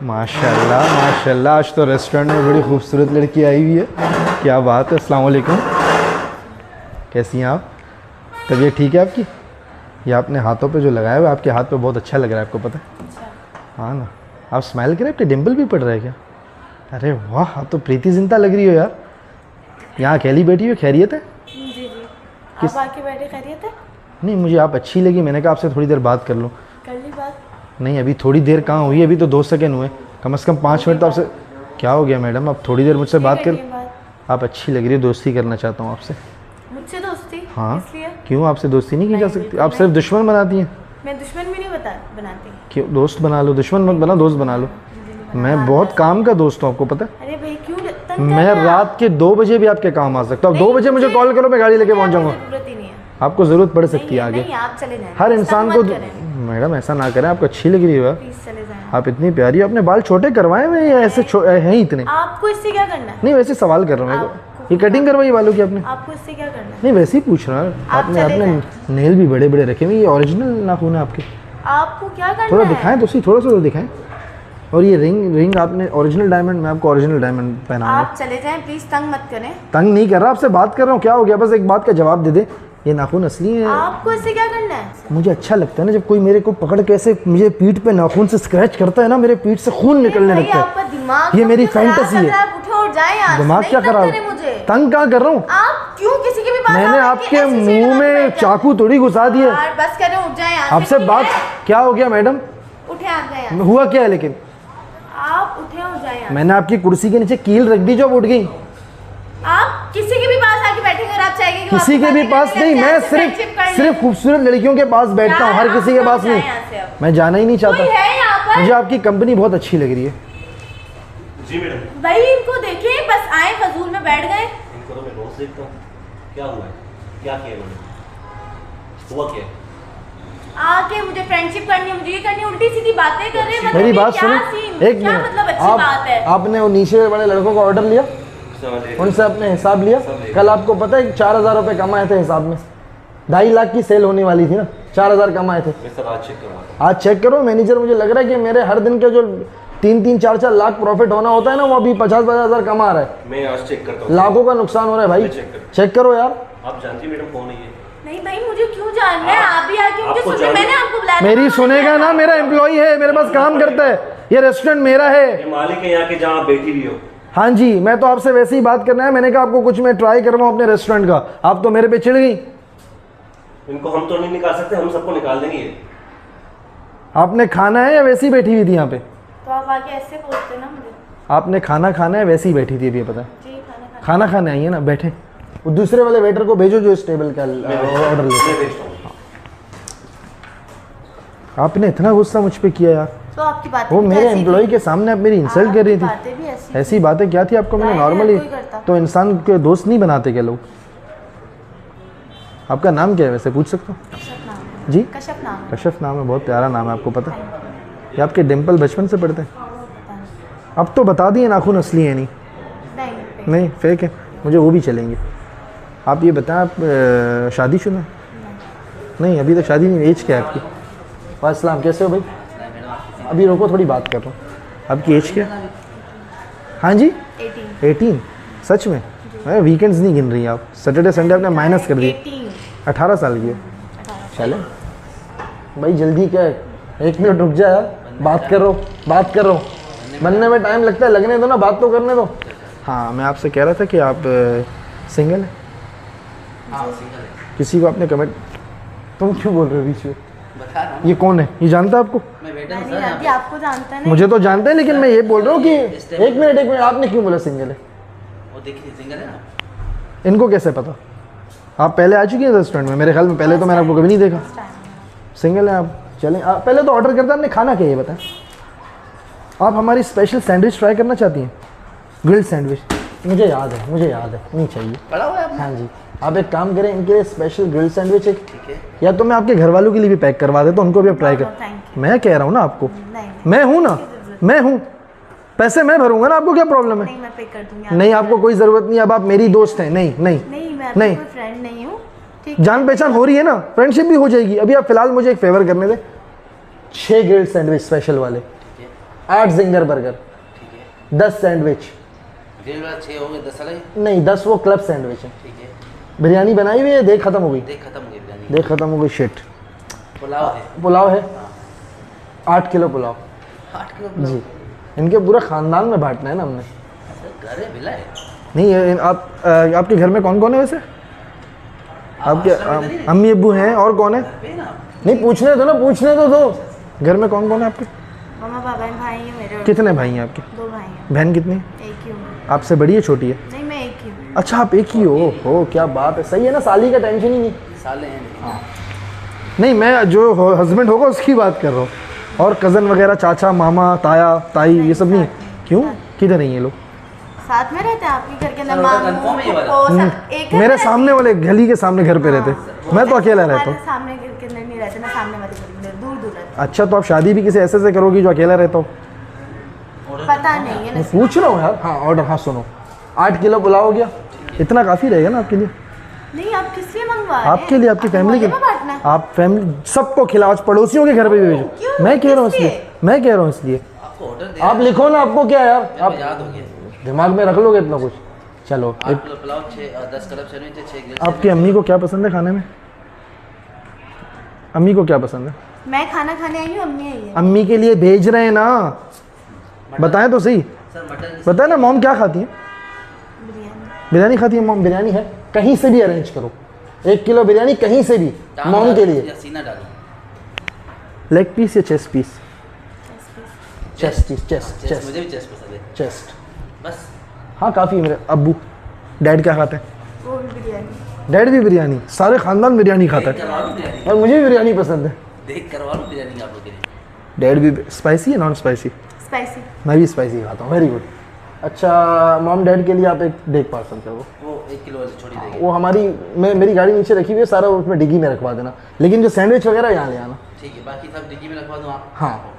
माशाल्लाह माशाल्लाह, आज तो रेस्टोरेंट में बड़ी खूबसूरत लड़की आई हुई है, क्या बात है। अस्सलाम वालेकुम, कैसी हैं आप? तबीयत ठीक है आपकी? ये आपने हाथों पे जो लगाया हुआ है, आपके हाथ पे बहुत अच्छा लग रहा है, आपको पता है? हाँ ना, आप स्माइल करें, आपके डिम्पल भी पड़ रहा है क्या? अरे वाह, आप तो प्रीति जिंदा लग रही हो यार। यहाँ अकेली बैठी हो, खैरियत है? जी जी, आप आके बैठे, खैरियत है? नहीं, मुझे आप अच्छी लगी, मैंने कहा आपसे थोड़ी देर बात कर लूँ। कर ली बात? नहीं, अभी थोड़ी देर कहाँ हुई, अभी तो 2 सेकंड हुए, कम से कम 5 मिनट तो आपसे। क्या हो गया मैडम, आप थोड़ी देर मुझसे बात कर। आप अच्छी लग रही है, दोस्ती करना चाहता हूँ आपसे। मुझसे दोस्ती? हाँ, इसलिए? क्यों आपसे दोस्ती नहीं की जा सकती? आप सिर्फ दुश्मन बनाती हैं। मैं दुश्मन भी नहीं बनाती। क्यों? दोस्त बना लो, दुश्मन मत बना, दोस्त बना लो। मैं बहुत काम का दोस्त हूँ, आपको पता है? अरे भाई क्यों तंग कर मैं रात के 2 बजे भी आपके काम आ सकता हूँ। 2 बजे मुझे कॉल करो, मैं गाड़ी लेके पहुँच जाऊँगा। जरूरत ही नहीं है। आपको ज़रूरत पड़ सकती है आगे। नहीं, आप चले जाएं। हर इंसान को। मैडम ऐसा ना करें, आपको अच्छी लग रही है। प्लीज चले जाएं। आप इतनी प्यारी हो, अपने बाल छोटे करवाए हुए या ऐसे हैं ही इतने? आपको इससे क्या करना है? नहीं, वैसे सवाल कर रहा हूँ, ये कटिंग करवाई बालों की आपने? आपको इससे क्या करना है? नहीं, वैसे ही पूछ रहा हूँ। आपने अपने नेल भी बड़े बड़े रखे हुए, ये ओरिजिनल नाखून है आपके? आपको क्या करना है? थोड़ा दिखाएं तो सही, थोड़ा सा तो दिखाएं। और ये रिंग आपने ओरिजिनल डायमंड, मैं आपको ओरिजिनल डायमंड पहनाऊंगा। आप चले जाएं प्लीज, तंग मत करें। तंग नहीं कर रहा, आपसे बात कर रहा हूँ। क्या हो गया? बस एक बात का जवाब दे दे, ये नाखून असली है? आपको इससे क्या करना है? मुझे अच्छा लगता है ना जब कोई मेरे को पकड़ के ऐसे मुझे पीठ पे नाखून से स्क्रैच करता है ना, मेरे पीठ से खून निकलने लगता है। दिमाग ये मेरी फैंटेसी है। उठो और जाएं यहाँ से। दिमाग क्या खराब? तंग कहाँ कर रहा हूँ? आप क्यों किसी के भी पास? मैंने आपके मुंह में चाकू थोड़ी घुसा दिए। बस करें, उठ जाएं यहाँ से। आपसे बात क्या हो गया मैडम? उठे, आप जाएं। हुआ क्या है लेकिन? आप उठे और जाएं। मैंने आपकी कुर्सी के नीचे कील रख दी जो उठ गई। आप किसी के भी पास आके बैठेंगे और आप चाहेंगे कि किसी के भी पास नहीं, मैं सिर्फ खूबसूरत लड़कियों के पास बैठता हूँ, हर किसी के पास नहीं। मैं जाना ही नहीं चाहता। मुझे आपकी कंपनी बहुत अच्छी लग रही है। जी मैडम। भाई इनको देखिए, बस आए फजूल में बैठ गए। इनको तो मैं रोज देखता हूँ। क्या हुआ है? क्या किया मैंने? हुआ क्या? आके मुझे फ्रेंडशिप करनी है, मुझे ये करनी है, उल्टी सीधी बातें कर रहे हैं। मेरी बात सुनो, एक क्या मिनट। मतलब अच्छी बात है? आपने वो नीचे वाले लड़कों का ऑर्डर लिया, उनसे अपने हिसाब लिया? कल आपको पता है 4000 रुपये कमाए थे हिसाब में? 2.5 लाख की सेल होने वाली थी ना, 4000 कमाए थे। आज चेक करो मैनेजर, मुझे लग रहा है कि मेरे हर दिन के जो 3-3, 4-4 लाख प्रॉफिट होना होता है ना, वो अभी 50-50 हज़ार कमा रहा है। मैं आज चेक करता हूँ। लाखों का नुकसान हो रहा है भाई, चेक करो यार। आप जानती मैडम कौन है ये? नहीं भाई, मुझे क्यों जानना है? आप भी आके मुझे सुनिए, मैंने आपको बुलाया। मेरी सुनेगा ना, मेरा एम्प्लॉई है, मेरे पास काम करता है, ये रेस्टोरेंट मेरा है। ये मालिक है यहाँ के जहाँ आप बैठी हुई हो। हाँ जी, मैं तो आपसे वैसे ही बात करना है। मैंने कहा आपको कुछ मैं ट्राई कर रहा हूँ अपने रेस्टोरेंट का, आप तो मेरे पे चिढ़ गई। इनको हम तो नहीं निकाल सकते, हम सबको निकाल देंगे। आपने खाना है या वैसे ही बैठी हुई थी यहाँ पे? तो आप आके ऐसे बोलते ना मुझे। आपने खाना खाना है, वैसे ही बैठी थी अभी? पता है जी, खाना खाने आई है ना, बैठे। वो दूसरे वाले वेटर को भेजो जो इस टेबल का ऑर्डर लेते। आपने इतना गुस्सा मुझ पे किया यार। तो आपकी बात वो मेरे एम्प्लॉय के सामने आप मेरी इंसल्ट कर रही थी। ऐसी बातें क्या थी आपको? मैंने नॉर्मली तो इंसान के दोस्त नहीं बनाते क्या लोग? आपका नाम क्या है वैसे, पूछ सकता हूँ? जी, कश्यप नाम है। कश्यप नाम है, बहुत प्यारा नाम है, आपको पता है? ये आपके डिम्पल बचपन से पड़ते हैं? अब तो बता दिए नाखून असली है नहीं? नहीं, फेक है। मुझे वो भी चलेंगे। आप ये बताएं, आप शादीशुदा? नहीं, अभी तक शादी नहीं। एज क्या है आपकी? वालेकुम, कैसे हो भाई? अभी रोको, थोड़ी बात कर रहा हूँ। आपकी एज क्या? हाँ जी, 18। सच में? वीकेंड्स नहीं गिन रही आप? सैटरडे संडे आपने माइनस कर दिए। 18 साल की है। चले भाई, जल्दी क्या है, 1 मिनट रुक जा यार, बात कर रहा हूँ। बनने में टाइम लगता है, लगने दो ना, बात तो करने दो। हाँ, मैं आपसे कह रहा था कि आप सिंगल हैं? हाँ, सिंगल है। किसी को आपने कमेंट, तुम क्यों बोल रहे हो बीच में? ये कौन है? ये जानता है आपको? मैं वेटर हूं नहीं जानती, आपको जानता है ना? मुझे तो जानते हैं, लेकिन मैं ये बोल रहा हूँ कि एक मिनट, आपने क्यों बोला सिंगल है? वो देखिए सिंगल है ना। इनको कैसे पता? आप पहले आ चुकी हैं रेस्टोरेंट में? मेरे ख्याल में पहले तो मैंने आपको कभी नहीं देखा। सिंगल है आप? चलें, पहले तो ऑर्डर करते हैं। आपने खाना क्या, ये बताएं? आप हमारी स्पेशल सैंडविच ट्राई करना चाहती हैं? Grilled sandwich? मुझे याद है, नहीं चाहिए। पड़ा हुआ है आपने? हाँ जी, आप एक काम करें, इनके लिए स्पेशल ग्रिल्ड सैंडविच एक, ठीक है। या तो मैं आपके घर वालों के लिए भी पैक करवा देता हूँ, उनको भी आप ट्राई कर। मैं कह रहा हूँ ना आपको, मैं हूँ ना, मैं हूँ, पैसे मैं भरूंगा ना, आपको क्या प्रॉब्लम है? नहीं, मैं पे कर दूंगी। नहीं, आपको कोई ज़रूरत नहीं, अब आप मेरी दोस्त हैं। नहीं नहीं मैं कोई फ्रेंड नहीं हूँ। ठीक, जान पहचान हो रही है ना, फ्रेंडशिप भी हो जाएगी। अभी आप फिलहाल मुझे एक फेवर करने दें, 6 ग्रिल्ड सैंडविच स्पेशल वाले। 8 जिंगर बर्गर, ठीक है। 10 सैंडविच, ग्रिल वाला 6 हो गए, 10 अलग। नहीं 10 वो क्लब सैंडविच है। ठीक है। बिरयानी बनाई हुई है, देख खत्म हो गई, देख खत्म हो गई बिरयानी। देख खत्म हो गई, शिट। पुलाव है। पुलाव है 8 किलो पुलाव 8 किलो पुलाव। जी। इनके पूरा खानदान में बांटना है ना हमने। घर है, विला है। नहीं आपके घर में कौन कौन है वैसे? आपके अम्मी अब्बू हैं, और कौन है? घर पे ना। नहीं पूछने दो ना, पूछने तो दो। घर में कौन कौन है आपके? मम्मा पापा एंड भाई है मेरे। कितने भाई हैं आपके? 2 भाई हैं। बहन कितनी है? एक ही हूँ। आपसे बड़ी है छोटी है? नहीं मैं एक ही हूँ। अच्छा आप एक ही हो, क्या बात है, सही है ना, साली का टेंशन ही नहीं। साले हैं लेकिन। नहीं मैं जो हस्बैंड होगा उसकी बात कर रहा हूँ, और कज़न वगैरह, चाचा मामा ताया ताई ये सब नहीं? क्यों, किधर नहीं ये लोग? साथ में रहते हैं आपके घर के अंदर? सर, मामू confirm है ये वाला? फूफो, एक घर मेरे में सामने वाले गली के सामने घर पे रहते, मैं तो अकेला रहता हमारे हूँ। सामने घर के अंदर नहीं रहते ना, सामने वाले घर के अंदर दूर दूर रहते अच्छा तो आप शादी भी किसी ऐसे से करोगी जो अकेला रहता हो? हैं। पता नहीं है मैं ना। पूछ रहा हूँ यार। हाँ ऑर्डर, हाँ सुनो, 8 किलो पुलाव हो गया, इतना काफ़ी रहेगा ना आपके लिए? नहीं आप किस लिए मंगवा रहे हैं? आपके लिए, आपकी आपको फैमिली के मोहल्ले में बांटना है? आप फैमिली सबको खिलाओ, आज पड़ोसियों के घर पे भी भेजो। क्यों? मैं कह रहा हूँ किस इसलिए, लिए? मैं कह रहा हूँ इसलिए। आपको ऑर्डर दे। आप लिखो ना, आपको क्या है यार, आप याद हो गया। दिमाग में रख लोगे इतना कुछ। चलो 8 किलो पुलाव, 10 कलर सैंडविच है, 6 ग्रिल। आपकी अम्मी को क्या पसंद है खाने में? अम्मी को क्या पसंद है? मैं खाना खाने आई हूँ, अम्मी आई है। अम्मी के लिए भेज रहे हैं ना, बताएं तो सही। सर मटन बताए ना मॉम क्या खाती है? बिरयानी। बिरयानी खाती है मॉम, बिरयानी है कहीं से भी अरेंज करो, 1 किलो बिरयानी कहीं से भी मॉम के लिए। या सीना डालो। लेग पीस या chest piece? Chest piece, chest chest, chest मुझे भी चेस्ट पसंद है। चेस्ट। बस। हाँ काफ़ी है। मेरे अब्बू डैड क्या खाते हैं? वो भी बिरयानी। डैड भी बिरयानी, सारे खानदान बिरयानी खाता है, करवा लूं बिरयानी। और मुझे भी बिरयानी पसंद है। देख करवा लूं बिरयानी आप लोग के लिए। डैड भी स्पाइसी है नॉन स्पाइसी? स्पाइसी। मैं भी स्पाइसी खाता हूँ, वेरी गुड। अच्छा मॉम डैड के लिए आप एक देख पार्सल करो। वो 1 किलो वाली छोटी देगी। वो मेरी गाड़ी नीचे रखी हुई है, सारा उसमें डिग्गी में रखवा देना, लेकिन जो सैंडविच वगैरह यहाँ ले आना। ठीक है, बाकी सब डिग्गी में रखवा दूं आप? हाँ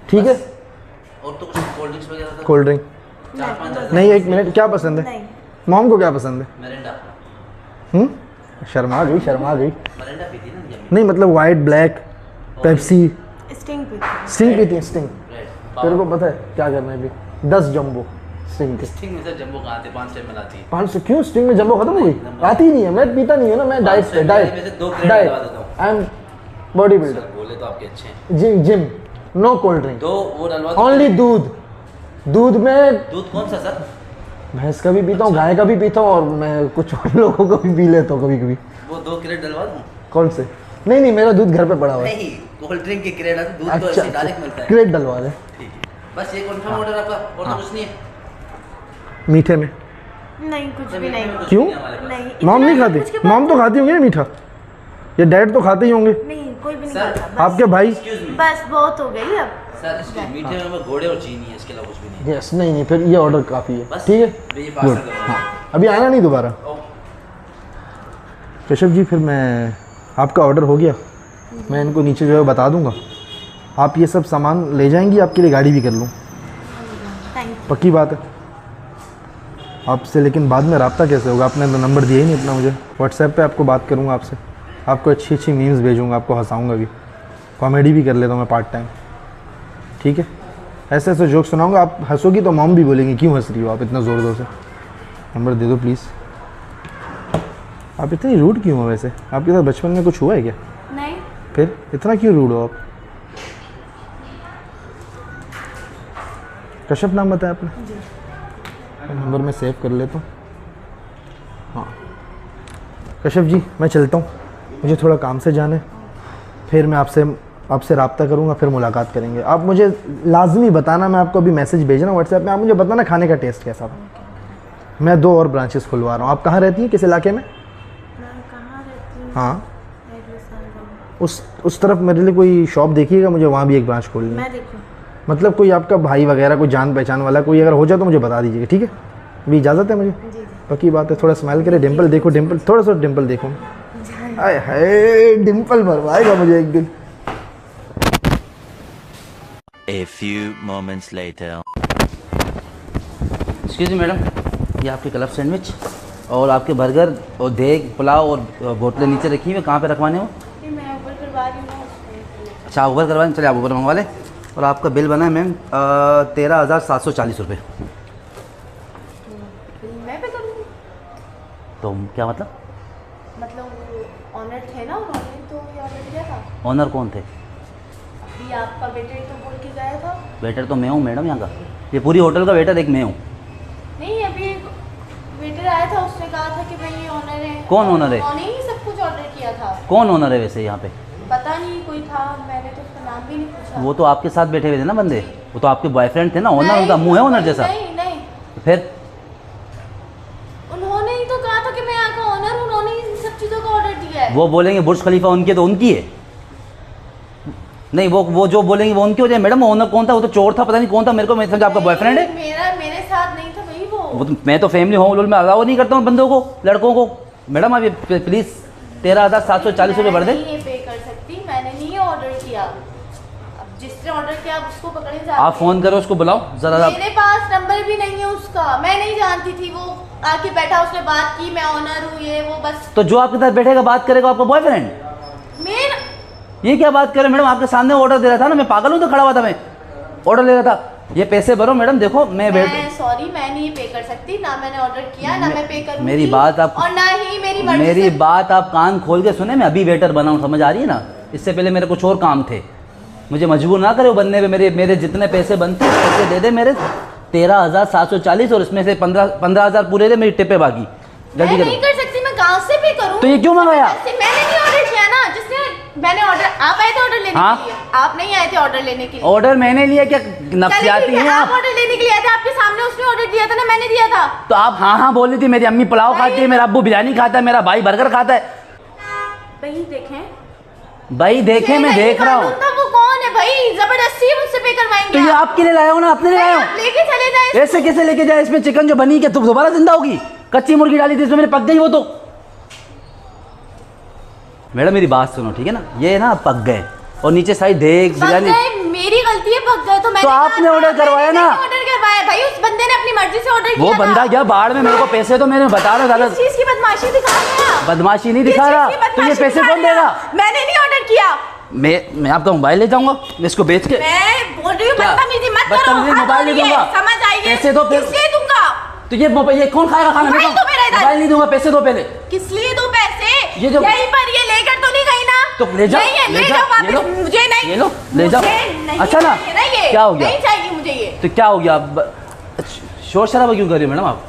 ठीक है। और तो कुछ कोल्ड ड्रिंक्स वगैरह तो कोल्ड ड्रिंक 4-5 नहीं, 1 मिनट, क्या पसंद है नहीं मॉम को? क्या पसंद है? मरिंडा। शर्मा गई, शर्मा गई। मरिंडा पीती है ना ये? नहीं मतलब वाइट, ब्लैक, पेप्सी। स्टिंग पीती हूँ। स्टिंग पीती है? Sting red. तेरे को पता है क्या करना है अभी? 10 जंबो स्टिंग के। स्टिंग में से जंबो कहाँ आते? 5 रुपए में आती है। 500 क्यों? स्टिंग में जंबो खत्म हो गई? आती ही नहीं है, मैं पीता नहीं हूँ ना, मैं डाइट पे, 500 में से 2 क्रेट डाइट, डलवा देता हूँ। I am body builder. Sir बोले तो आपके अच्छे हैं। जिम, नो कोल्ड ड्रिंक, 2 वो डलवा दो। ओनली दूध। दूध में दूध कौन सा सर? भैंस का भी पीता हूँ, गाय का भी पीता हूँ, और मैं कुछ और लोगों का भी पी लेता हूँ कभी कभी। वो 2 क्रेट डलवा दूँ? कौन से? नहीं मेरा दूध घर पे पड़ा हुआ है। नहीं, कोल्ड ड्रिंक के क्रेट आते, दूध तो अच्छा ऐसे डायरेक्ट मिलता है। क्रेट डलवा दे। ठीक है, बस ये कंफर्म ऑर्डर आपका, और तो कुछ नहीं है? मीठे में नहीं कुछ भी नहीं। कुछ क्यों? नहीं है हमारे पास। नहीं मॉम नहीं इतना कुछ के खाती? बाद मॉम तो खाती होंगी ना मीठा, ये डैड तो खाते ही होंगे। नहीं कोई भी नहीं सर, खाता। बस आपके भाई? एक्सक्यूज मी बस बहुत हो गई अब। सर, इसके मीठे में घोड़े और चीनी है, इसके अलावा कुछ भी नहीं है। यस, नहीं फिर ये ऑर्डर काफ़ी है। बस ठीक है ये गुड। पार्सल करो। हाँ अभी आना नहीं दोबारा। कश्यप जी फिर मैं, आपका ऑर्डर हो गया, मैं इनको नीचे जो है बता दूंगा, आप ये सब सामान ले जाएंगी, आपके लिए गाड़ी भी कर लूँ, थैंक यू। पक्की बात है आपसे। लेकिन बाद में रब्ता कैसे होगा? आपने तो नंबर दिया ही नहीं अपना मुझे। व्हाट्सएप पे आपको बात करूँगा आपसे, आपको अच्छी अच्छी मीम्स भेजूँगा, आपको हंसाऊँगा भी, कॉमेडी भी कर लेता हूँ मैं पार्ट टाइम। ठीक है, ऐसे ऐसे जोक सुनाऊँगा, आप हंसोगी तो मॉम भी बोलेंगी क्यों हंस रही हो आप इतना ज़ोर ज़ोर से। नंबर दे दो प्लीज़। आप इतनी रूड क्यों हो वैसे? आपके साथ बचपन में कुछ हुआ है क्या? नहीं फिर इतना क्यों रूड हो आप? कश्यप नाम बताया आपने? जी। नंबर मैं सेव कर लेता हूँ। हाँ कश्यप जी मैं चलता हूँ, मुझे थोड़ा काम से जाना है, फिर मैं आपसे रब्ता करूँगा, फिर मुलाकात करेंगे। आप मुझे लाजमी बताना, मैं आपको अभी मैसेज भेजना व्हाट्सएप में, आप मुझे बताना खाने का टेस्ट कैसा था। मैं 2 और ब्रांचेस खुलवा रहा हूँ। आप कहाँ रहती हैं, किस इलाके में? मैं कहाँ रहती हूँ? हाँ एड्रेस आ जाओ। उस तरफ मेरे लिए कोई शॉप देखिएगा, मुझे वहाँ भी एक ब्रांच खोलनी है। मैं देखूँ। मतलब कोई आपका भाई वगैरह, कोई जान पहचान वाला कोई अगर हो जाए तो मुझे बता दीजिएगा, ठीक है? अभी इजाज़त है मुझे? जी जी। पक्की बात है। थोड़ा स्माइल करे, डिम्पल देखो, डिम्पल थोड़ा सा डिम्पल देखो। आय हाय डिम्पल मरवाएगा मुझे एक दिन। A few moments later. Excuse me madam, ये आपके क्लब सैंडविच और आपके बर्गर और देग पुलाव और बोतलें नीचे रखी हुई, कहाँ पे रखवाने हो? मैं ऊपर करवा रही हूँ। अच्छा ऊबर करवाने, चले आप ऊबर मंगवा ले। और आपका बिल बना है मैम 13,740 रुपये। मैं पे करूँगी। तो क्या मतलब? मतलब ऑनर थे ना, उन्होंने तो ये ऑर्डर दिया था। ऑनर कौन थे? अभी आपका वेटर तो बोल के गया था। वेटर तो मैं हूँ मैडम यहाँ का, ये पूरी होटल का वेटर एक मैं हूँ। नहीं, अभी वेटर आया था, उसने कहा था कि भाई ये ऑनर है। कौन ऑनर है? उन्होंने ही सब कुछ ऑर्डर किया था। कौन ऑनर है वैसे यहाँ पे? पता नहीं, कोई था, मैंने तो उसका नाम भी नहीं पूछा। वो तो आपके साथ बैठे हुए थे ना बंदे, वो तो आपके बॉयफ्रेंड थे ना। ऑनर उनका मुंह है ऑनर जैसा। नहीं नहीं, फिर उन्होंने ही तो कहा था कि मैं यहाँ का ऑनर हूँ, उन्होंने ही इन सब चीज़ों का ऑर्डर दिया है। वो बोलेंगे बुर्ज खलीफा उनकी है तो उनकी है। नहीं, वो जो बोलेंगे वो उनकी हो जाए। मैडम ओनर कौन था? वो तो चोर था, पता नहीं कौन था, मेरे को मैं समझा आपका बॉयफ्रेंड है। मेरे साथ नहीं था भाई वो तो मैं तो फैमिली होम में अलाउ नहीं करता हूँ बंदों को, लड़कों को। मैडम आप ये प्लीज़ 13,740 रुपये भर दें। मैं नहीं पे कर सकती, मैंने नहीं ऑर्डर किया। अब जिसने ऑर्डर किया आप उसको पकड़े जा। आप फ़ोन करो उसको, बुलाओ ज़रा। मेरे पास नंबर भी नहीं है उसका, मैं नहीं जानती थी। वो आके बैठा, उसने बात की, मैं ऑनर हूँ ये वो, बस। तो जो आपके साथ बैठेगा बात करेगा आपका बॉयफ्रेंड? मेरा ये क्या बात कर रहे मैडम? आपके सामने ऑर्डर दे रहा था ना, मैं पागल हूँ तो खड़ा हुआ था, मैं ऑर्डर ले रहा था। ये पैसे भरो मैडम, देखो मैं सॉरी, मैं नहीं पे कर सकती, ना मैंने ऑर्डर किया, ना मैं पे करूंगी। मेरी बात आप, और ना ही मेरी मर्जी मेरी से। बात आप कान खोल के सुने। मैं अभी वेटर बना हूँ, समझ आ रही है ना? इससे पहले मेरे कुछ और काम थे। मुझे मजबूर ना करे वो बनने पे। मेरे जितने पैसे बनते हैं पैसे दे दे मेरे। 13,740 और इसमें से 15,000 पूरे दे, मेरी टिप्पे बाकी। मैं जल्दी नहीं करो। कर सकती, मैं कहाँ से भी करूँ? तो ये क्यों मंगाया? मैंने नहीं ऑर्डर किया ना, जिसने मैंने ऑर्डर, आप आए थे ऑर्डर लेने हाँ? के लिए? आप नहीं आए थे ऑर्डर लेने के लिए। ऑर्डर मैंने लिया क्या? नफसियाती हैं आप आप। ऑर्डर लेने के लिए आए थे, आपके सामने उसने ऑर्डर दिया था ना, मैंने दिया था। तो आप हाँ हाँ बोल रही थी। मेरी अम्मी पुलाव खाती है, मेरा अब्बू बिरयानी खाता है, मेरा भाई बर्गर खाता है। भाई देखें, भाई देखे, मैं देख रहा हूँ। वो कौन है भाई? जबरदस्ती मुझसे पे करवाएंगे? तो ये आपके लिए लाया हूँ ना, अपने लिए लाया आप हूँ। लेके चले जाए। ऐसे कैसे लेके जाए? इसमें चिकन जो बनी क्या तो दोबारा जिंदा होगी? कच्ची मुर्गी डाली थी इसमें, मैंने पक गई वो तो। मैडम मेरी बात सुनो ठीक है ना, ये ना पक गए और नीचे साइड देख बिरयानी। मेरी गलती है, पक गए तो मैंने। तो आपने ऑर्डर करवाया ना? ऑर्डर करवाया भाई, उस बंदे ने अपनी मर्जी से ऑर्डर किया। वो बंदा गया बाढ़ में, मेरे को पैसे तो मैंने बता रहा था। किस चीज की बदमाशी दिखा रहे हैं? बदमाशी नहीं दिखा रहा, तो ये पैसे कौन देगा? मैंने नहीं ऑर्डर किया। मैं आपका मोबाइल ले जाऊंगा, मैं इसको बेच के। मैं बोल रही हूँ क्या? बदतमीजी मत करो। बदतमीजी, मोबाइल नहीं दूंगा। समझ आइए? पैसे दो, किस लिए दूंगा? तो ये मोबाइल ये कौन खाएगा खाना? मोबाइल तो मेरा इधर। मोबाइल नहीं दूंगा, पैसे दो पहले। किस लिए दो पैसे? ये जो यहीं पर ये लेकर तो नहीं गई ना? तो ले जाओ, ले जाओ ये लो, वापस। मुझे नहीं, ये लो, ले जाओ। नहीं अच्छा ना, चाहिए ये। क्या हो गया? नहीं चाहिए मुझे ये। तो क्या हो गया? शोर शराबा क्यों कर रही हो मैडम आप?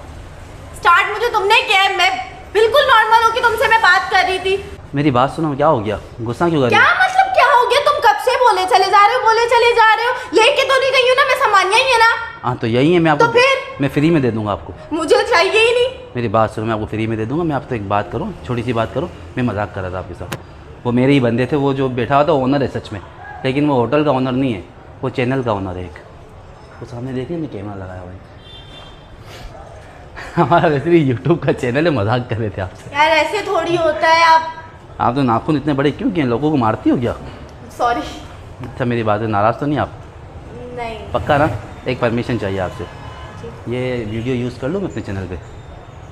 स्टार्ट मुझे तुमने किया है, मैं बिल्कुल नॉर्मल होके तुमसे मैं बात कर रही थी। मेरी बात सुनो, क्या हो गया? गुस्सा क्यों कर रही क्या हो? मतलब क्या हो गया? तुम कब से बोले चले जा रहे हो, बोले चले जा रहे हो? लेके तो नहीं गई हूँ ना, मैं सामान यही है ना। हाँ तो यही है, मैं आपको तो फिर? मैं फ्री में दे दूंगा आपको। मुझे चाहिए ही नहीं। मेरी बात सुनो, मैं आपको फ्री में दे दूंगा। मैं आपसे एक बात करूँ, छोटी सी बात करूँ। मैं मजाक कर रहा था आपके साथ। वो मेरे ही बंदे थे, वो जो बैठा हुआ था ओनर है सच में, लेकिन वो होटल का ओनर नहीं है, वो चैनल का ओनर है एक। वो सामने देखिए, मैं कैमरा लगाया हुआ है। हमारा वैसे भी यूट्यूब का चैनल है, मजाक कर रहे थे आपसे। यार ऐसे थोड़ी होता है। आप तो नाखून इतने बड़े क्यों किए? लोगों को मारती हो क्या? सॉरी। अच्छा मेरी बात है, नाराज़ तो नहीं आप? नहीं। पक्का ना? एक परमिशन चाहिए आपसे। ये वीडियो यूज़ कर लूँ मैं अपने चैनल पे?